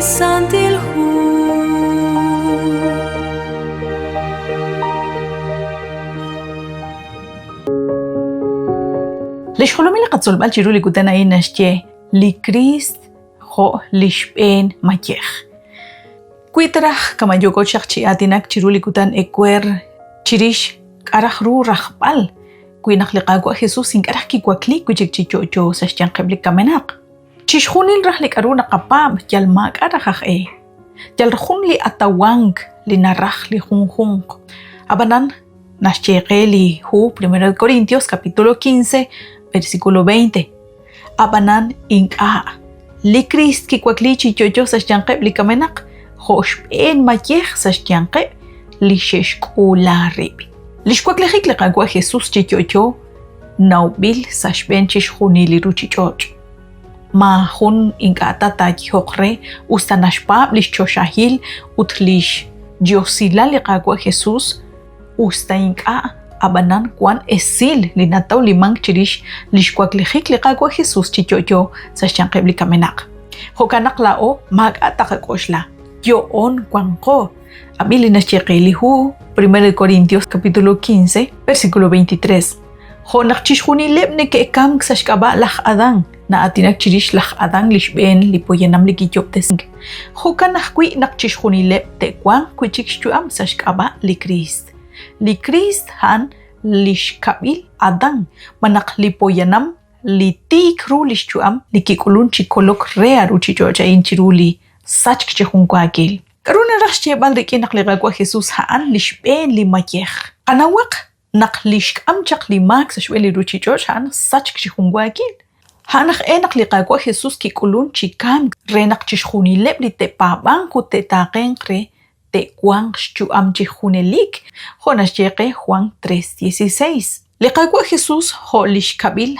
lisantil hu. لشخلومي لقد بالجيرو لقدنا ينشجي لكريست خو لشبين ماجيخ كويترخ كما جوكو شخشي آتيناك جيرو لقدان إكوير جيريش كارخ رو رخبال كوي نخلقاقو خيسوس إنكارخ كي كوكلي كوجيك جيجو جو سشجان قبل كمناق تشخوني رح لك أرونا قباب جل ماك أرخخ جل رخون لي أتوانغ لنرخ لخون أبنان نشجيقي لي هو 1 Corintios capítulo 15 versículo 20 Abanan inka likrist ki kwaklichi jojo sashyanqe likamenaq hoshben mayej sashyanqe lisheshkulari lishkwaklijik liqagwa Jesús chichocho naubil sashben chishjunili ruchichoch ma hun inka tataki hoqre ustanashpa lishchoshahil utlish diosila liqagwa Jesús usta inka Abanan Juan esil linataw limang chirish lishkwaklijik liqagwa Jesús chichocho sashyanqe likamenaq hokanak lao mag-atakakoshla yoon kwanko abilinas cheqelihu 1 Corintios capítulo 15 versículo 23 honak chishjunileb ne ke kam sashkaba laj Adán na atinak chirish laj Adán lishben lipoyenam likiyoptesing hokanak kwi nak chishjunileb te kwan kwichikchuam sashkaba likrist Likrist han lishkabil Adán manak lipoyanam litik ru lishchuam likikulun chikolok rea ruchichocha inchiruli sach kchehunkwakil karuna raxche balriki naqliqakwa Jesús haan lishben limayej anawaq naqlishkam chaqlimak sashweli ruchichoch han sach kchehunkwakil hanaq naqliqakwa Jesús kikulun chikam renaq chishjunileb litepaban kutetaqen qre te Juan shchuam chijunelik jonas yeqe Juan 3:16 liqagwa Jesús ho lishkabil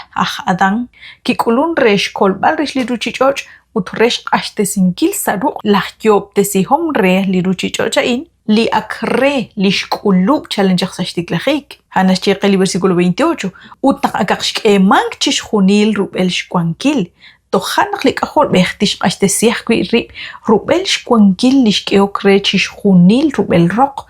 Adán kikulun resh kolbal rish liruchichoch utresh qashtesinkil saruq lajyob tesihom re liruchichocha in li akre lishkulub challenge sashtiklajik hanas yeqe versículo 28 utaq akaqshk'emank chishjunil rub'el shkwankil tojanaq lik'ajol b'ejtix q'axtesiaj kwi rib' rub'el xkwankil lixk'eok re chixjunil rub'el roq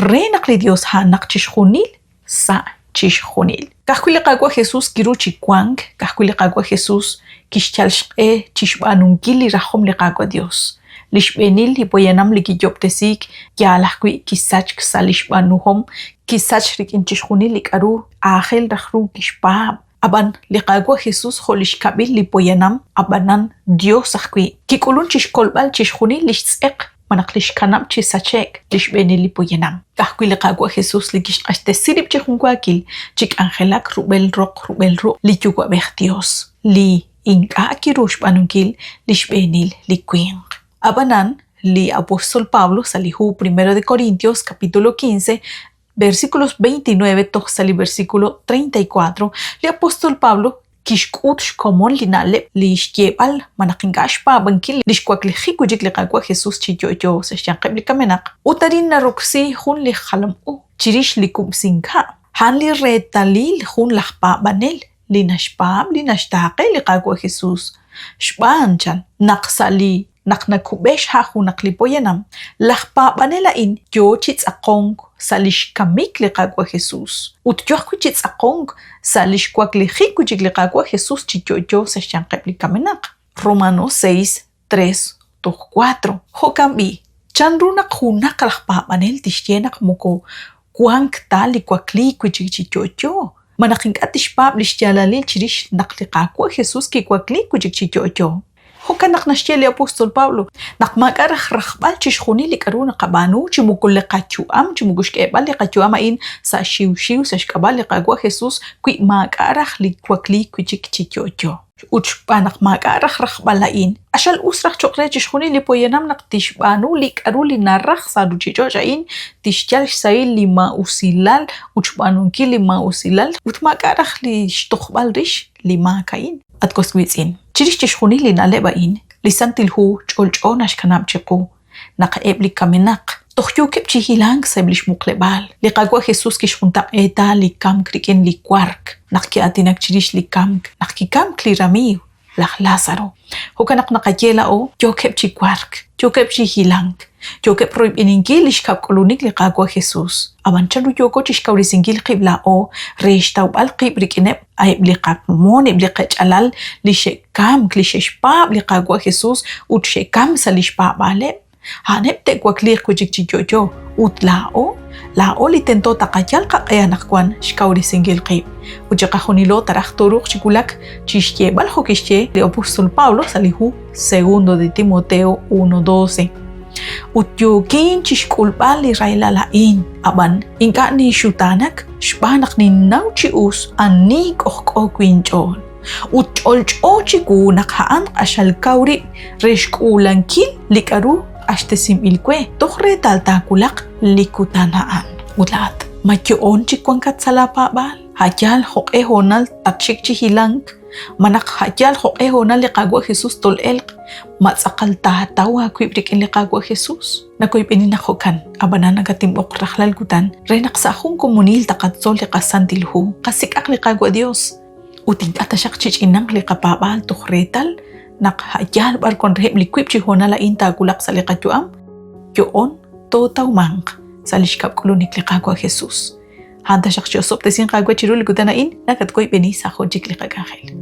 re naq li Dios janaq chixjunil sa chixjunil kajkwi liqagwa Jesús kiru chikwank kajkwi liqagwa Jesús kixchal xq'e chixb'anunkil li rajom liqagwa Dios lixb'enil lipoyanam likiyoptesik yalaj kwi kisach ksa lixb'anuhom kisach rik'in chixjunil lik'aru ángel rajru kixpab aban liqagwa Jesús holishkabil lipoyanam abanan Dios ajkwi kikulun chishkolbal chishjunil lixtz'eq manaq lixkanam chisachek lixb'enil lipoyanam kajkwi liqagwa Jesús likixq'axtesirib chijunkwakil chik'anjelak rub'el roq rub'el ruq liyuwab'ej Dios li ink'a kiru xb'anunkil lixb'enil likwinq abanan li apóstol Pablo salihu 1 Corintios capítulo 15 versículos 29 toxali versículo 34 li apóstol Pablo kishk'ut xkomon linaleb li xyeb'al manaqinkax pabankil li xkwaklijik kujik liqagwa Jesús chiyoyo sashyanqeb likamenaq utarin naroksi jun li jalam'u chirix likub'sinka han li retalil jun laj pabanel li naxpab li naxtaqe liqagwa Jesús xb'anchan naqsali naqnakubex haju naqlipoyanam laj pabanela in yo chitz'aqonk salixkamik liqagwa Jesús utyoj chitz'aqonk salixkwaklijik kujik liqagwa Jesús chiyoyo sashyanqeb likamenaq Romanos 6:3-4 hokambi chan runaq junaq laj pabanel tixyenaq muko kwank ta likwaklik kujik chiyoyo manaqinka tixpab lixyalalil chirix naqliqagwa Jesús kikwaklik kujik chiyoyo hokanak naxyeli apóstol Pablo naqmak'araj rajb'al chixjunil lik'aru naqab'anu chimukul liqachu'am chimukuxk'eb'al liqachu'am in sa xiwxiw sa xk'ab'al liqagwa Jesús kwi mak'araj likwaklik kujik chiyoyo uchb'anaq mak'araj rajb'al in axal us raj choq re chixjunil lipoyanam naq tixb'anu lik'aru linaraj sa ruchichoch in tixyal xsayil li ma'usilal uchb'anunkil li ma'usilal utmak'araj li xtojb'al rix li maka in atkoskwitz'in chirix chixjunil linaleb' in lisantilhu ch'olch'o naxkanab chiqu naq'eb' likamenaq toqyukeb chihilank seb lixmuqleb'al liqagwa Jesús kixjuntaq'eta likamk rik'in likwark naq ki'atinak chirix likamk naq kikamk liramiw lak Lázaro. Hukanak nakayela o, yokep chi kwark, yokep chi hilang, yokep roib iningil ishkap kolunik li kagwa Jesus. Aban chalu yoko chishkaw risingil qibla o, reishtaw bal qib rikinep, ayib li kap monib li qech alal, li shekam, li sheshpab li kagwa Jesus, ut shekam sa li shpab alep. Hanep te kwaklir kujik chijojo, ut lao li tento takayal kakayanak kwan shkawri singil qib. Ujaka honilo tarak turuk chikulak chishye bal hokishye le apostol Pablo salihu segundo de Timoteo 1:12. Utyokin chishkulbal li railalain aban inka ni shutanak shbanak ni nauchius anik okwinchol. Utolcho chiku nakhaan ashal kauri reshkulankil likaru ashtesim ilkwe tohre taltakulak likutanaan. Utlaat makyoon chikwan katsalapa bal hayal hoke honal tatchik chihilang manak hayal hoke honal liqagwa Jesus tol elq matsakal tahatawa kuibrikin liqagwa Jesus nakoy pininakokan abanan agatim okrahlal kutan renak sa akong komunil takatsol liqasantilhu kasikak liqagwa Dios uting atasyak chichinang liqapabal tohretal nak hayal bar kon reheb likwip chihona la inta kulak sa liqajuam yoon totaw mang sa lishkap kulunik liqagwa Jesus. Handa siya siyosop tesin kagwa chirul gudanain nakat ko'y pinisa ko jik liqagahel.